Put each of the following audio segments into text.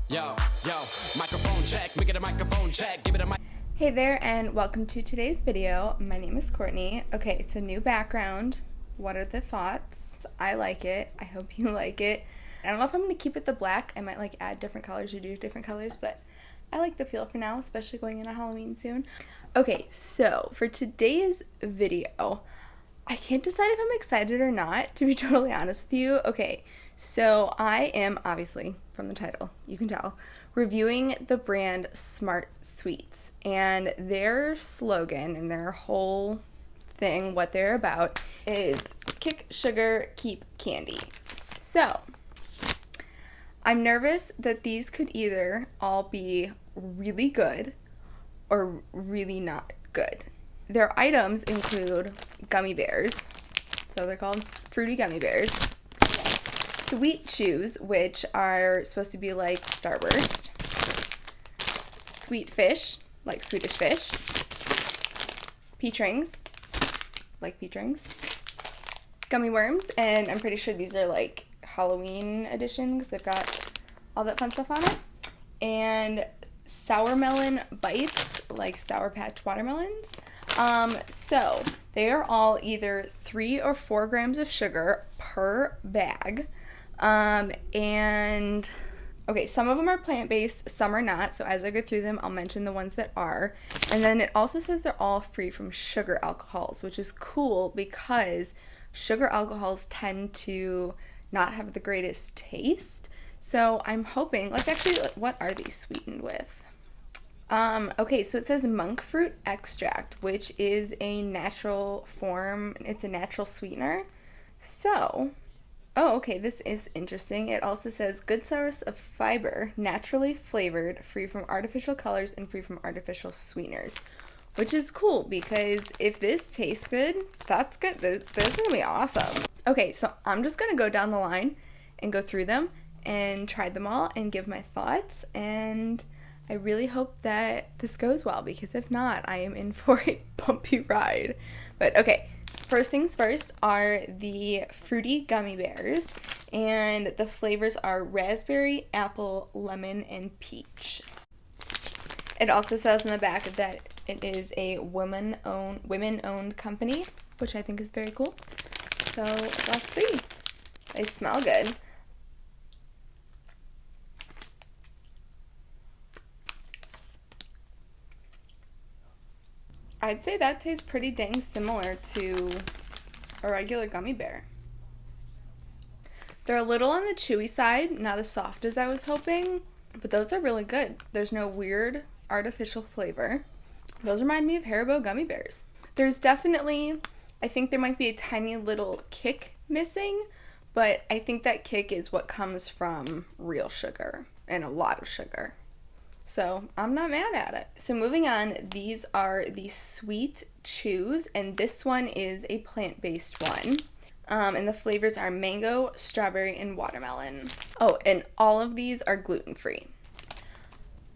Yo, yo, microphone check, we get a microphone check, give it a mic. Hey there, and welcome to today's video. My name is Courtney. Okay, so new background. What are the thoughts? I like it. I hope you like it. I don't know if I'm going to keep it the black. I might like add different colors or do different colors, but I like the feel for now, especially going into Halloween soon. Okay, so for today's video, I can't decide if I'm excited or not, to be totally honest with you. Okay, so I am, obviously, from the title, you can tell, reviewing the brand Smart Sweets. And their slogan and their whole thing, what they're about, is kick sugar, keep candy. So, I'm nervous that these could either all be really good or really not good. Their items include gummy bears, so they're called fruity gummy bears, sweet chews, which are supposed to be like Starburst, sweet fish, like Swedish fish, peach rings, like peach rings, gummy worms, and I'm pretty sure these are like Halloween edition because they've got all that fun stuff on it, and sour melon bites, like Sour Patch watermelons. So they are all either 3 or 4 grams of sugar per bag. And okay, some of them are plant-based, some are not. So as I go through them, I'll mention the ones that are. And then it also says they're all free from sugar alcohols, which is cool because sugar alcohols tend to not have the greatest taste. So I'm hoping, let's actually, what are these sweetened with? Okay, so it says monk fruit extract, which is a natural form. It's a natural sweetener. So, oh, okay, this is interesting. It also says good source of fiber, naturally flavored, free from artificial colors, and free from artificial sweeteners. Which is cool, because if this tastes good, that's good. This is gonna be awesome. Okay, so I'm just gonna go down the line and go through them and try them all and give my thoughts, and I really hope that this goes well, because if not, I am in for a bumpy ride. But okay, first things first are the fruity gummy bears, and the flavors are raspberry, apple, lemon, and peach. It also says in the back that it is a women-owned company, which I think is very cool. So let's see. They smell good. I'd say that tastes pretty dang similar to a regular gummy bear. They're a little on the chewy side, not as soft as I was hoping, but those are really good. There's no weird artificial flavor. Those remind me of Haribo gummy bears. There's definitely, I think there might be a tiny little kick missing, but I think that kick is what comes from real sugar and a lot of sugar. So I'm not mad at it. So moving on, these are the sweet chews, and this one is a plant-based one. And the flavors are mango, strawberry, and watermelon. Oh, and all of these are gluten-free.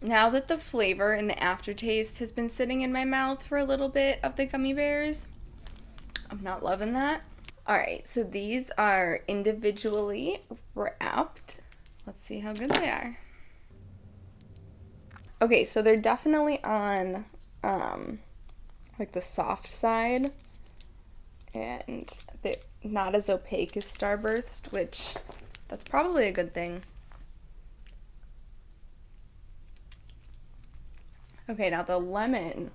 Now that the flavor and the aftertaste has been sitting in my mouth for a little bit of the gummy bears, I'm not loving that. Alright, so these are individually wrapped. Let's see how good they are. Okay, so they're definitely on, like the soft side, and they're not as opaque as Starburst, which, that's probably a good thing. Okay, now the lemon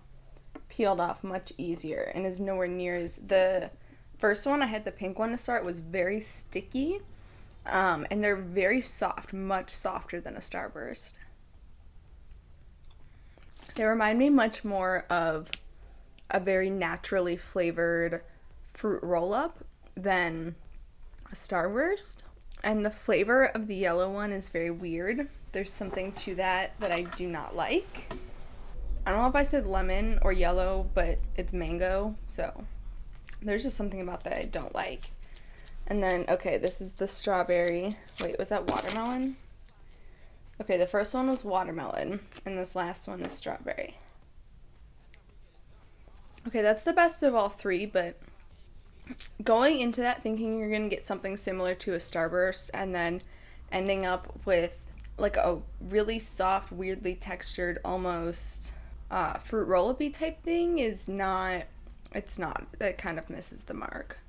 peeled off much easier and is nowhere near as, the first one, I had the pink one to start, was very sticky, and they're very soft, much softer than a Starburst. They remind me much more of a very naturally flavored fruit roll-up than a Starburst. And the flavor of the yellow one is very weird. There's something to that I do not like. I don't know if I said lemon or yellow, but it's mango, so there's just something about that I don't like. And then, okay, this is the strawberry. Wait, was that watermelon? Okay, the first one was watermelon, and this last one is strawberry. Okay, that's the best of all three, but going into that thinking you're going to get something similar to a Starburst and then ending up with like a really soft, weirdly textured, almost fruit roll-up-y type thing is not, it's not. It kind of misses the mark.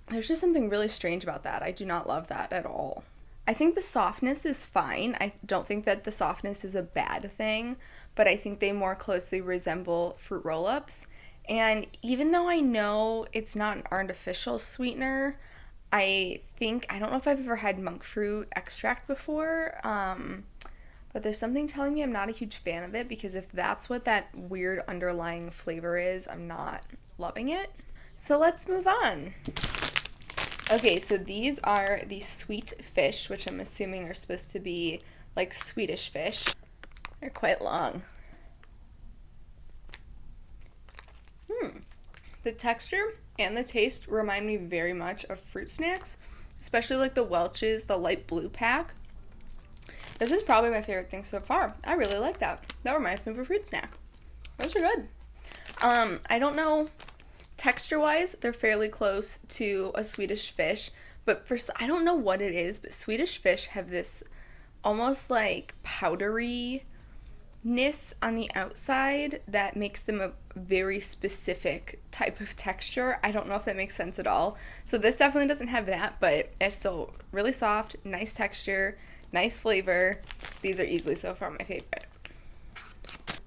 There's just something really strange about that. I do not love that at all. I think the softness is fine. I don't think that the softness is a bad thing, but I think they more closely resemble fruit roll-ups. And even though I know it's not an artificial sweetener, I think, I don't know if I've ever had monk fruit extract before, but there's something telling me I'm not a huge fan of it, because if that's what that weird underlying flavor is, I'm not loving it. So let's move on. Okay, so these are the sweet fish, which I'm assuming are supposed to be like Swedish fish. They're quite long. The texture and the taste remind me very much of fruit snacks, especially like the Welch's, the light blue pack. This is probably my favorite thing so far. I really like that. That reminds me of a fruit snack. Those are good. I don't know, texture-wise, they're fairly close to a Swedish fish, but I don't know what it is, but Swedish fish have this almost like powdery-ness on the outside that makes them a very specific type of texture. I don't know if that makes sense at all. So this definitely doesn't have that, but it's still really soft, nice texture, nice flavor. These are easily so far my favorite.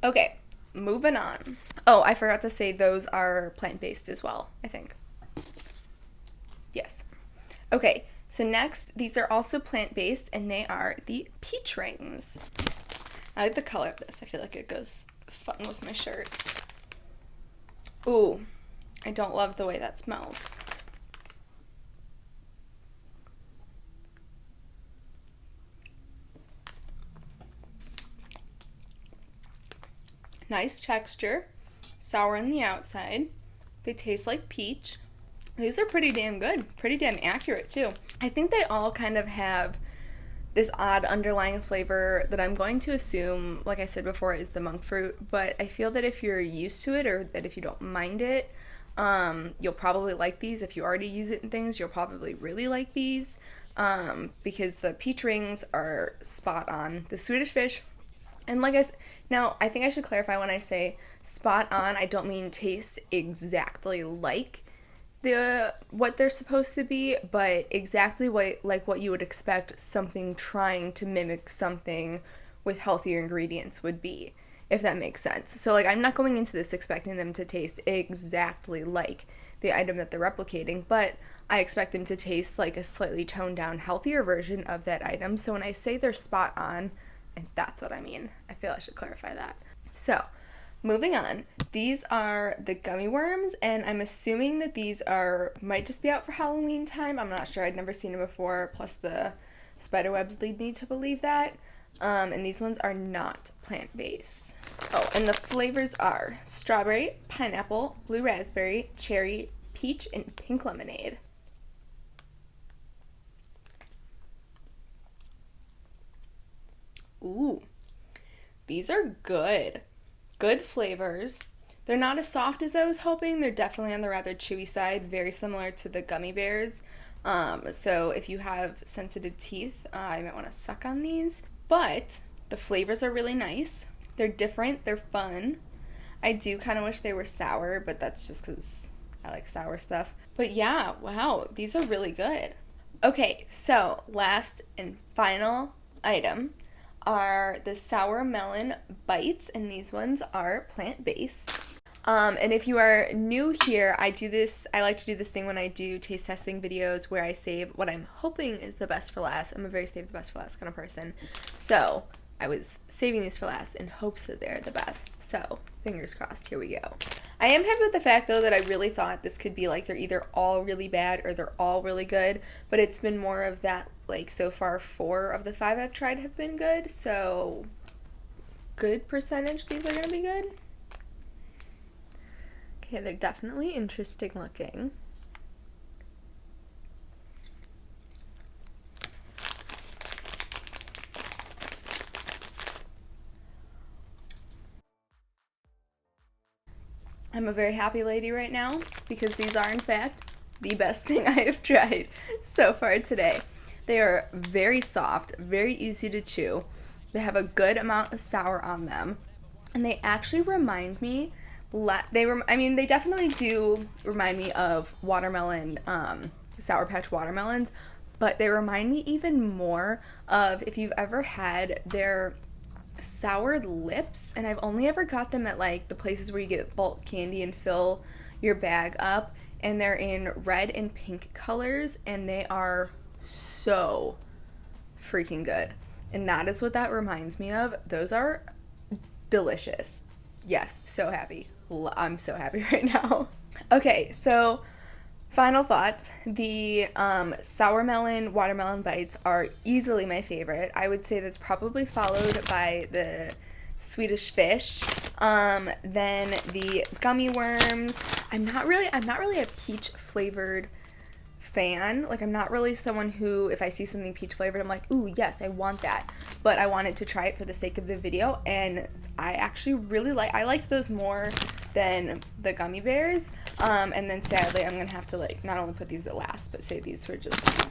Okay, moving on. Oh, I forgot to say those are plant-based as well, I think. Yes. Okay, so next, these are also plant-based, and they are the peach rings. I like the color of this. I feel like it goes fun with my shirt. Ooh, I don't love the way that smells. Nice texture, sour on the outside. They taste like peach. These are pretty damn good, pretty damn accurate too. I think they all kind of have this odd underlying flavor that I'm going to assume, like I said before, is the monk fruit, but I feel that if you're used to it, or that if you don't mind it, you'll probably like these. If you already use it in things, you'll probably really like these, because the peach rings are spot on. The Swedish fish, and like I said, now I think I should clarify, when I say spot on, I don't mean taste exactly like what they're supposed to be, but exactly what you would expect something trying to mimic something with healthier ingredients would be, if that makes sense. So like, I'm not going into this expecting them to taste exactly like the item that they're replicating, but I expect them to taste like a slightly toned down, healthier version of that item. So when I say they're spot on, and that's what I mean. I feel I should clarify that. So, moving on. These are the gummy worms, and I'm assuming that these might just be out for Halloween time. I'm not sure. I'd never seen them before, plus the spider webs lead me to believe that. And these ones are not plant-based. Oh, and the flavors are strawberry, pineapple, blue raspberry, cherry, peach, and pink lemonade. Ooh, these are good. Good flavors. They're not as soft as I was hoping. They're definitely on the rather chewy side, very similar to the gummy bears. So if you have sensitive teeth, you might want to suck on these. But the flavors are really nice. They're different. They're fun. I do kind of wish they were sour, but that's just because I like sour stuff. But yeah, wow, these are really good. Okay, so last and final item are the sour melon bites, and these ones are plant-based. And if you are new here, I like to do this thing when I do taste testing videos where I save what I'm hoping is the best for last. I'm a very save the best for last kind of person. So I was saving these for last in hopes that they're the best. So fingers crossed, here we go. I am happy with the fact though that I really thought this could be like they're either all really bad or they're all really good, but it's been more of that. Like, so far 4 of the 5 I've tried have been good, so good percentage these are gonna be good. Okay, they're definitely interesting looking. I'm a very happy lady right now because these are in fact the best thing I have tried so far today. They are very soft, very easy to chew. They have a good amount of sour on them, and they actually remind me. They definitely do remind me of watermelon, Sour Patch watermelons, but they remind me even more of if you've ever had their soured lips, and I've only ever got them at like the places where you get bulk candy and fill your bag up, and they're in red and pink colors, and they are so freaking good. And that is what that reminds me of. Those are delicious. Yes, so happy. I'm so happy right now. Okay, so final thoughts. The sour melon watermelon bites are easily my favorite. I would say that's probably followed by the Swedish fish. Then the gummy worms. I'm not really a peach flavored fan. Like, I'm not really someone who, if I see something peach flavored, I'm like, ooh, yes, I want that. But I wanted to try it for the sake of the video, and I actually really I liked those more than the gummy bears. And then sadly, I'm gonna have to like not only put these at last, but say these were just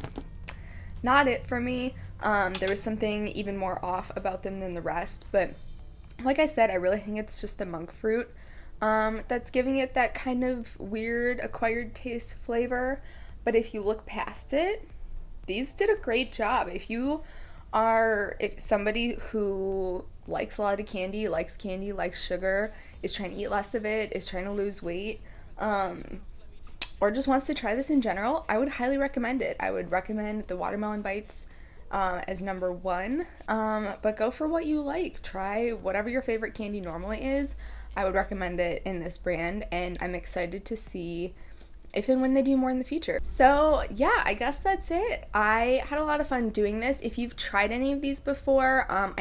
not it for me. There was something even more off about them than the rest, but like I said, I really think it's just the monk fruit that's giving it that kind of weird acquired taste flavor. But if you look past it, these did a great job. If somebody who likes a lot of candy, likes sugar, is trying to eat less of it, is trying to lose weight, or just wants to try this in general, I would highly recommend it. I would recommend the watermelon bites as number one, but go for what you like. Try whatever your favorite candy normally is. I would recommend it in this brand, and I'm excited to see if and when they do more in the future. So yeah, I guess that's it. I had a lot of fun doing this. If you've tried any of these before, I'm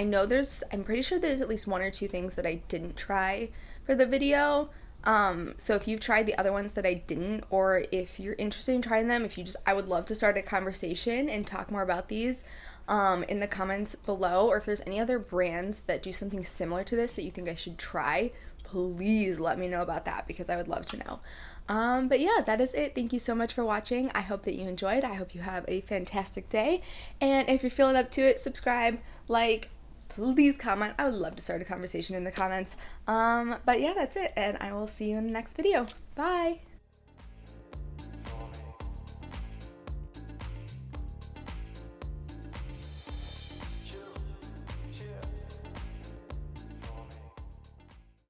pretty sure there's at least one or two things that I didn't try for the video. So if you've tried the other ones that I didn't, or if you're interested in trying them, I would love to start a conversation and talk more about these in the comments below, or if there's any other brands that do something similar to this that you think I should try, please let me know about that, because I would love to know. But yeah, that is it. Thank you so much for watching. I hope that you enjoyed. I hope you have a fantastic day. And if you're feeling up to it, subscribe, like, please comment. I would love to start a conversation in the comments. But yeah, that's it. And I will see you in the next video. Bye.